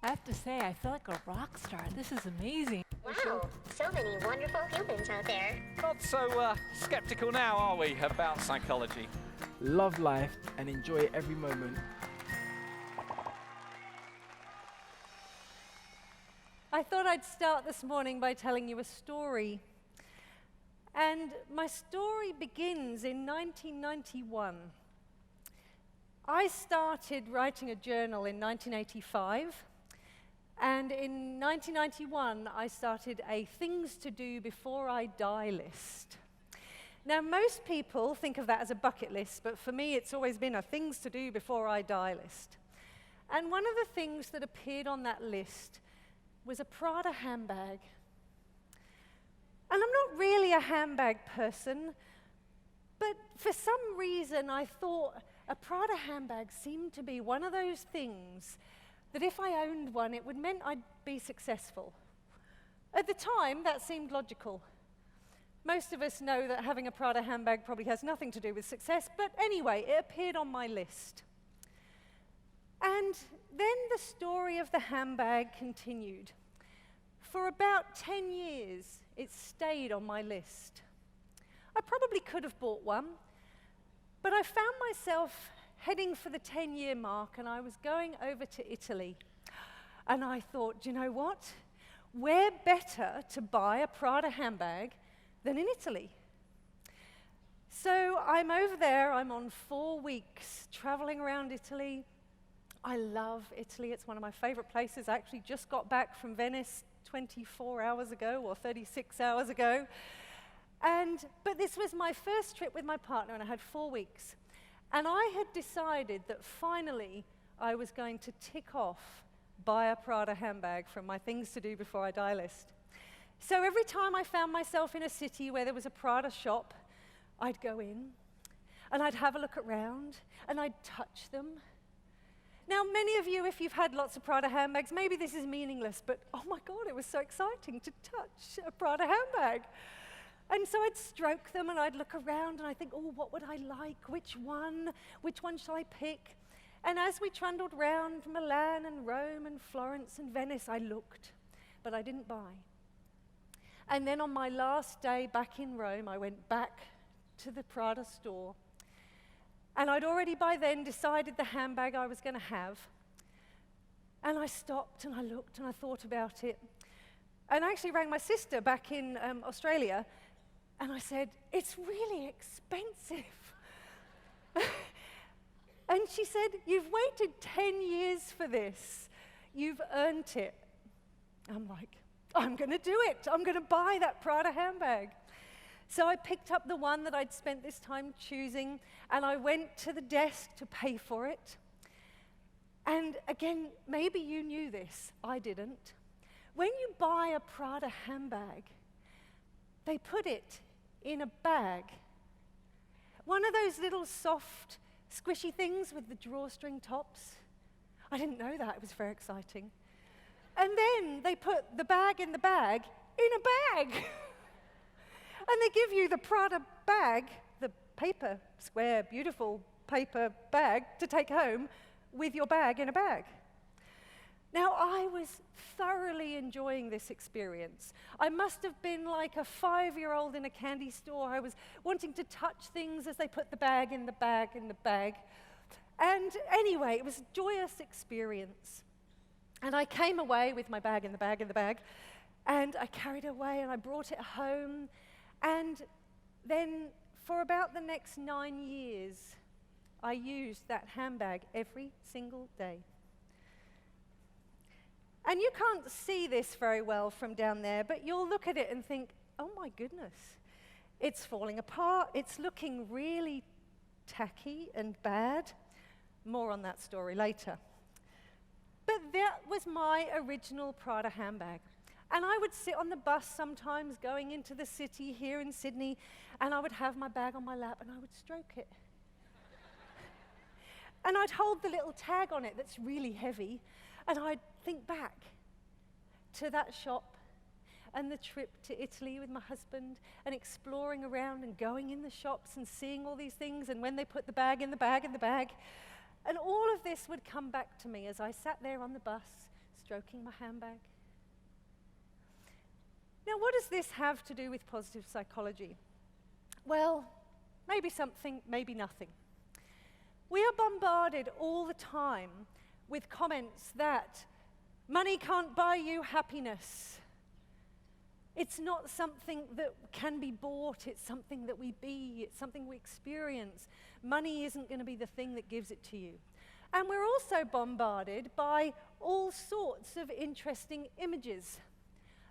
I have to say, I feel like a rock star. This is amazing. Wow, so many wonderful humans out there. Not so skeptical now, are we, about psychology? Love life and enjoy every moment. I thought I'd start this morning by telling you a story. And my story begins in 1991. I started writing a journal in 1985. And in 1991, I started a things to do before I die list. Now, most people think of that as a bucket list, but for me, it's always been a things to do before I die list. And one of the things that appeared on that list was a Prada handbag. And I'm not really a handbag person, but for some reason, I thought a Prada handbag seemed to be one of those things that if I owned one, it would mean I'd be successful. At the time, that seemed logical. Most of us know that having a Prada handbag probably has nothing to do with success, but anyway, it appeared on my list. And then the story of the handbag continued. For about 10 years, it stayed on my list. I probably could have bought one, but I found myself heading for the 10-year mark, and I was going over to Italy. And I thought, do you know what? Where better to buy a Prada handbag than in Italy? So I'm over there, I'm on 4 weeks traveling around Italy. I love Italy, it's one of my favorite places. I actually just got back from Venice 24 hours ago, or 36 hours ago. But this was my first trip with my partner, and I had 4 weeks. And I had decided that finally I was going to tick off buy a Prada handbag from my things to do before I die list. So every time I found myself in a city where there was a Prada shop, I'd go in, and I'd have a look around, and I'd touch them. Now, many of you, if you've had lots of Prada handbags, maybe this is meaningless, but oh my God, it was so exciting to touch a Prada handbag. And so I'd stroke them, and I'd look around, and I'd think, oh, what would I like? Which one shall I pick? And as we trundled round Milan and Rome and Florence and Venice, I looked, but I didn't buy. And then on my last day back in Rome, I went back to the Prada store, and I'd already by then decided the handbag I was going to have. And I stopped, and I looked, and I thought about it. And I actually rang my sister back in Australia, and I said, it's really expensive. And she said, you've waited 10 years for this. You've earned it. I'm like, I'm going to do it. I'm going to buy that Prada handbag. So I picked up the one that I'd spent this time choosing, and I went to the desk to pay for it. And again, maybe you knew this. I didn't. When you buy a Prada handbag, they put it in a bag. One of those little soft, squishy things with the drawstring tops. I didn't know that. It was very exciting. And then they put the bag in a bag. And they give you the Prada bag, the paper, square, beautiful paper bag to take home with your bag in a bag. Now, I was thoroughly enjoying this experience. I must have been like a 5-year-old in a candy store. I was wanting to touch things as they put the bag in the bag in the bag. And anyway, it was a joyous experience. And I came away with my bag in the bag in the bag, and I carried it away, and I brought it home. And then for about the next 9 years, I used that handbag every single day. And you can't see this very well from down there, but you'll look at it and think, oh my goodness, it's falling apart. It's looking really tacky and bad. More on that story later. But that was my original Prada handbag. And I would sit on the bus sometimes going into the city here in Sydney, and I would have my bag on my lap, and I would stroke it. And I'd hold the little tag on it that's really heavy, and I'd think back to that shop and the trip to Italy with my husband and exploring around and going in the shops and seeing all these things, and when they put the bag in the bag in the bag. And all of this would come back to me as I sat there on the bus, stroking my handbag. Now, what does this have to do with positive psychology? Well, maybe something, maybe nothing. We are bombarded all the time with comments that money can't buy you happiness. It's not something that can be bought, it's something that we be, it's something we experience. Money isn't going to be the thing that gives it to you. And we're also bombarded by all sorts of interesting images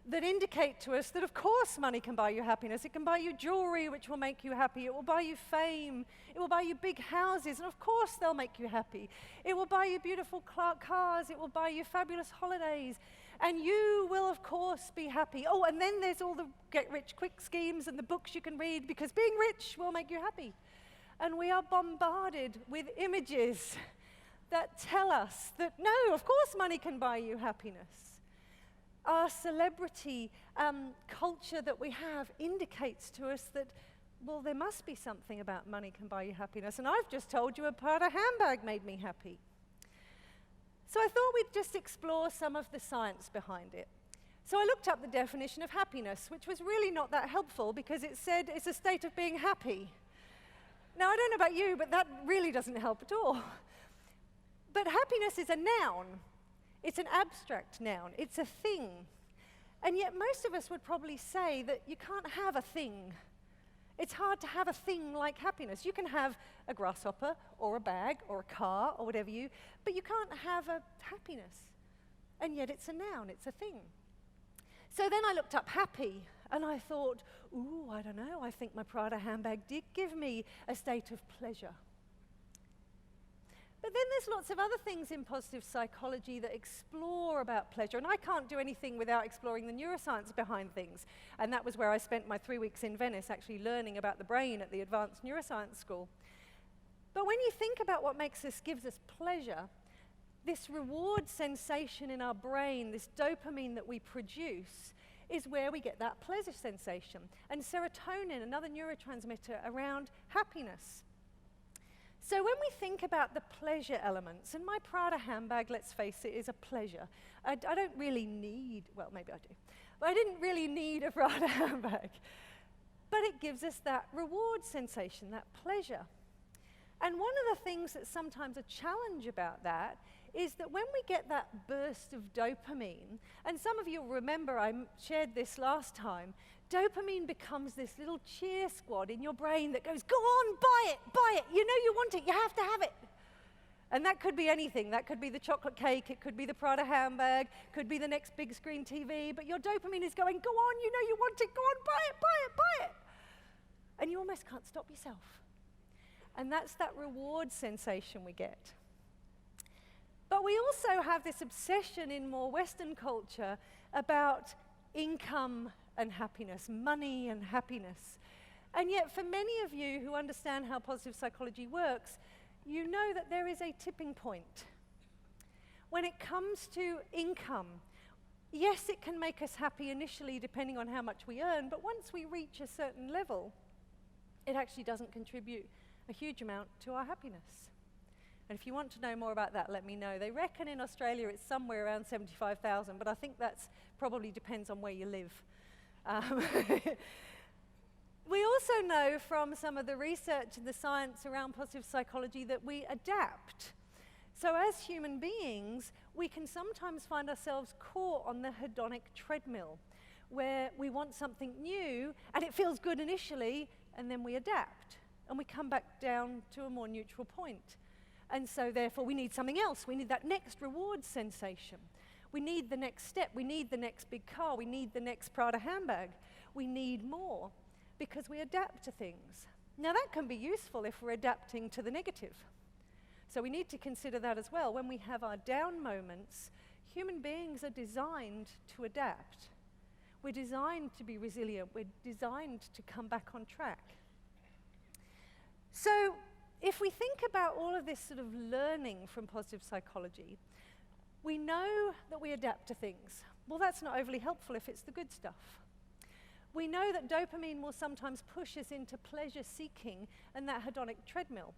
that indicate to us that of course money can buy you happiness. It can buy you jewelry, which will make you happy. It will buy you fame. It will buy you big houses, and of course they'll make you happy. It will buy you beautiful cars. It will buy you fabulous holidays. And you will, of course, be happy. Oh, and then there's all the get-rich-quick schemes and the books you can read, because being rich will make you happy. And we are bombarded with images that tell us that, no, of course money can buy you happiness. Our celebrity culture that we have indicates to us that, well, there must be something about money can buy you happiness. And I've just told you a Prada handbag made me happy. So I thought we'd just explore some of the science behind it. So I looked up the definition of happiness, which was really not that helpful because it said it's a state of being happy. Now, I don't know about you, but that really doesn't help at all. But happiness is a noun. It's an abstract noun. It's a thing. And yet most of us would probably say that you can't have a thing. It's hard to have a thing like happiness. You can have a grasshopper or a bag or a car or whatever but you can't have a happiness. And yet it's a noun, it's a thing. So then I looked up happy and I thought, ooh, I don't know, I think my Prada handbag did give me a state of pleasure. But then there's lots of other things in positive psychology that explore about pleasure, and I can't do anything without exploring the neuroscience behind things. And that was where I spent my 3 weeks in Venice actually learning about the brain at the Advanced Neuroscience School. But when you think about what gives us pleasure, this reward sensation in our brain, this dopamine that we produce, is where we get that pleasure sensation. And serotonin, another neurotransmitter around happiness. So when we think about the pleasure elements, and my Prada handbag, let's face it, is a pleasure. I don't really need, well, maybe I do, but I didn't really need a Prada handbag. But it gives us that reward sensation, that pleasure. And one of the things that's sometimes a challenge about that is that when we get that burst of dopamine, and some of you will remember I shared this last time, dopamine becomes this little cheer squad in your brain that goes, go on, buy it, you know you want it, you have to have it. And that could be anything. That could be the chocolate cake, it could be the Prada handbag, could be the next big screen TV, but your dopamine is going, go on, you know you want it, go on, buy it. And you almost can't stop yourself. And that's that reward sensation we get. But we also have this obsession in more Western culture about income and happiness, money and happiness. And yet for many of you who understand how positive psychology works, you know that there is a tipping point. When it comes to income, yes, it can make us happy initially depending on how much we earn, but once we reach a certain level, it actually doesn't contribute a huge amount to our happiness. And if you want to know more about that, let me know. They reckon in Australia it's somewhere around 75,000, but I think that's probably depends on where you live. We also know from some of the research and the science around positive psychology that we adapt. So as human beings, we can sometimes find ourselves caught on the hedonic treadmill, where we want something new, and it feels good initially, and then we adapt, and we come back down to a more neutral point. And so therefore we need something else. We need that next reward sensation. We need the next step. We need the next big car. We need the next Prada handbag. We need more because we adapt to things. Now that can be useful if we're adapting to the negative. So we need to consider that as well. When we have our down moments, human beings are designed to adapt. We're designed to be resilient. We're designed to come back on track. So if we think about all of this sort of learning from positive psychology, we know that we adapt to things. Well, that's not overly helpful if it's the good stuff. We know that dopamine will sometimes push us into pleasure seeking and that hedonic treadmill.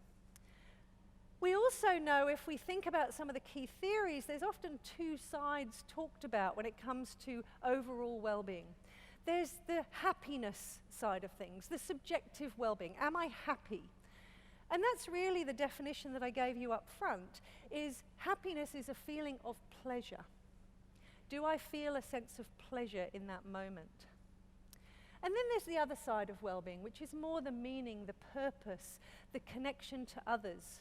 We also know, if we think about some of the key theories, there's often two sides talked about when it comes to overall well-being. There's the happiness side of things, the subjective well-being. Am I happy? And that's really the definition that I gave you up front, is happiness is a feeling of pleasure. Do I feel a sense of pleasure in that moment? And then there's the other side of well-being, which is more the meaning, the purpose, the connection to others,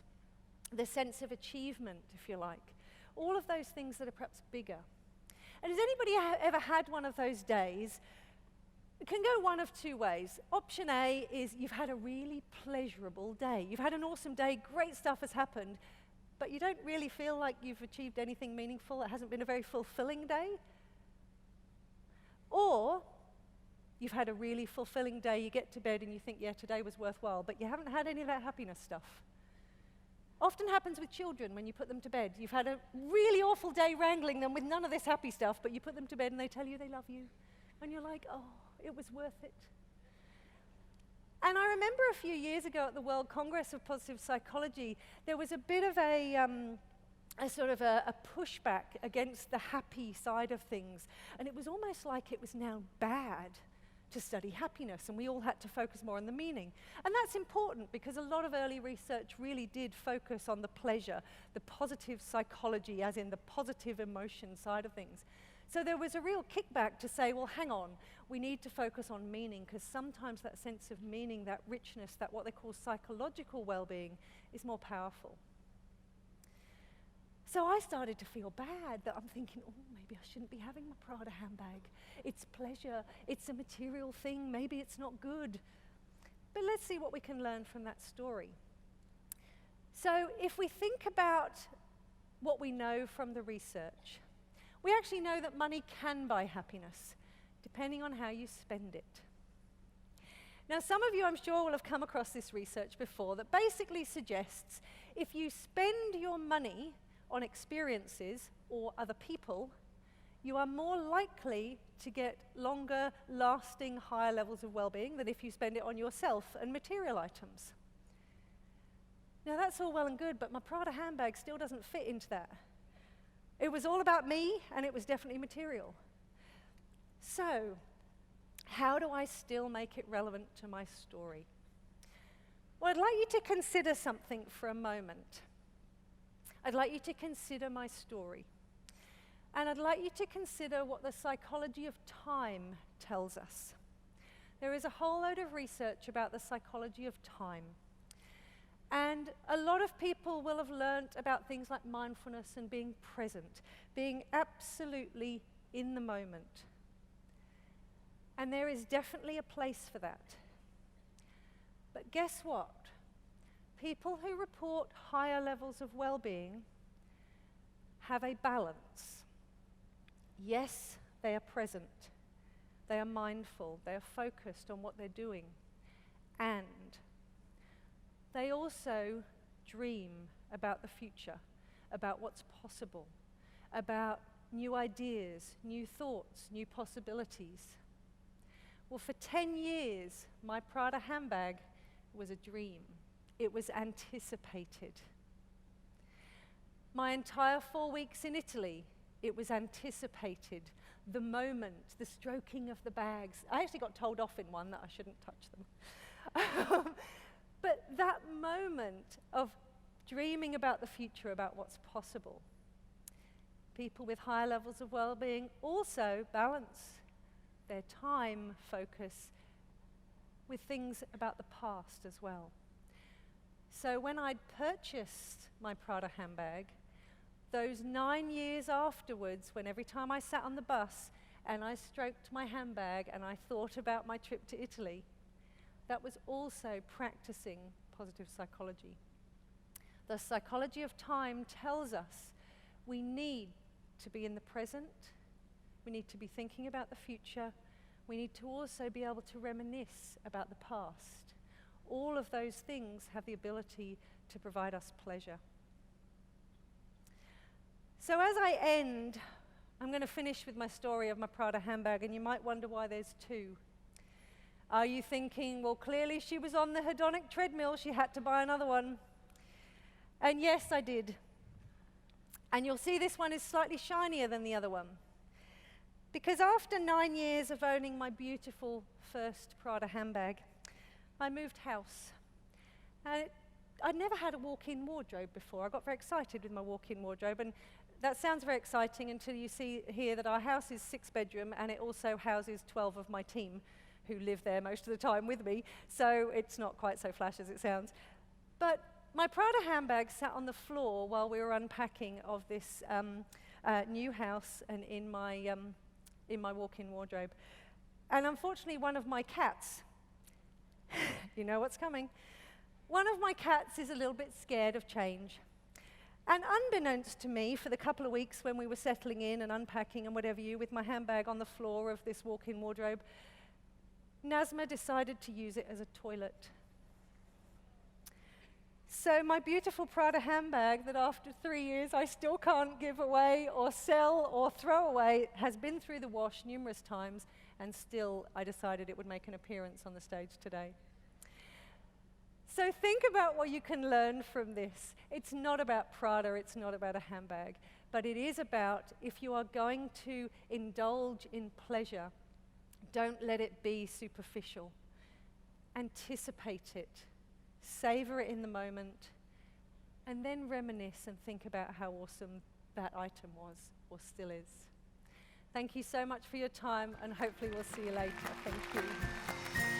the sense of achievement, if you like. All of those things that are perhaps bigger. And has anybody ever had one of those days? It can go one of two ways. Option A is you've had a really pleasurable day. You've had an awesome day, great stuff has happened, but you don't really feel like you've achieved anything meaningful. It hasn't been a very fulfilling day. Or you've had a really fulfilling day, you get to bed and you think, yeah, today was worthwhile, but you haven't had any of that happiness stuff. Often happens with children when you put them to bed. You've had a really awful day wrangling them with none of this happy stuff, but you put them to bed and they tell you they love you. And you're like, oh, it was worth it. And I remember a few years ago at the World Congress of Positive Psychology, there was a bit of a sort of a pushback against the happy side of things. And it was almost like it was now bad to study happiness, and we all had to focus more on the meaning. And that's important because a lot of early research really did focus on the pleasure, the positive psychology, as in the positive emotion side of things. So there was a real kickback to say, well, hang on, we need to focus on meaning, because sometimes that sense of meaning, that richness, that what they call psychological well-being is more powerful. So I started to feel bad, that I'm thinking, oh, maybe I shouldn't be having my Prada handbag. It's pleasure, it's a material thing, maybe it's not good. But let's see what we can learn from that story. So if we think about what we know from the research, we actually know that money can buy happiness, depending on how you spend it. Now, some of you, I'm sure, will have come across this research before that basically suggests if you spend your money on experiences or other people, you are more likely to get longer, lasting, higher levels of well-being than if you spend it on yourself and material items. Now, that's all well and good, but my Prada handbag still doesn't fit into that. It was all about me, and it was definitely material. So, how do I still make it relevant to my story? Well, I'd like you to consider something for a moment. I'd like you to consider my story. And I'd like you to consider what the psychology of time tells us. There is a whole load of research about the psychology of time. And a lot of people will have learnt about things like mindfulness and being present, being absolutely in the moment. And there is definitely a place for that. But guess what? People who report higher levels of well-being have a balance. Yes, they are present. They are mindful. They are focused on what they're doing. And they also dream about the future, about what's possible, about new ideas, new thoughts, new possibilities. Well, for 10 years, my Prada handbag was a dream. It was anticipated. My entire 4 weeks in Italy, it was anticipated. The moment, the stroking of the bags. I actually got told off in one that I shouldn't touch them. But that moment of dreaming about the future, about what's possible. People with higher levels of well-being also balance their time focus with things about the past as well. So when I'd purchased my Prada handbag, those 9 years afterwards, when every time I sat on the bus and I stroked my handbag and I thought about my trip to Italy, that was also practicing positive psychology. The psychology of time tells us we need to be in the present, we need to be thinking about the future, we need to also be able to reminisce about the past. All of those things have the ability to provide us pleasure. So as I end, I'm going to finish with my story of my Prada handbag, and you might wonder why there's two. Are you thinking, well, clearly she was on the hedonic treadmill, she had to buy another one? And yes, I did. And you'll see this one is slightly shinier than the other one. Because after 9 years of owning my beautiful first Prada handbag, I moved house. And I'd never had a walk-in wardrobe before. I got very excited with my walk-in wardrobe, and that sounds very exciting until you see here that our house is 6-bedroom, and it also houses 12 of my team who live there most of the time with me, so it's not quite so flash as it sounds. But my Prada handbag sat on the floor while we were unpacking of this new house and in my walk-in wardrobe. And unfortunately, one of my cats, you know what's coming, one of my cats is a little bit scared of change. And unbeknownst to me, for the couple of weeks when we were settling in and unpacking and whatever with my handbag on the floor of this walk-in wardrobe, Nazma decided to use it as a toilet. So my beautiful Prada handbag that after 3 years I still can't give away or sell or throw away has been through the wash numerous times, and still I decided it would make an appearance on the stage today. So think about what you can learn from this. It's not about Prada, it's not about a handbag, but it is about, if you are going to indulge in pleasure, don't let it be superficial. Anticipate it. Savor it in the moment, and then reminisce and think about how awesome that item was, or still is. Thank you so much for your time, and hopefully we'll see you later. Thank you.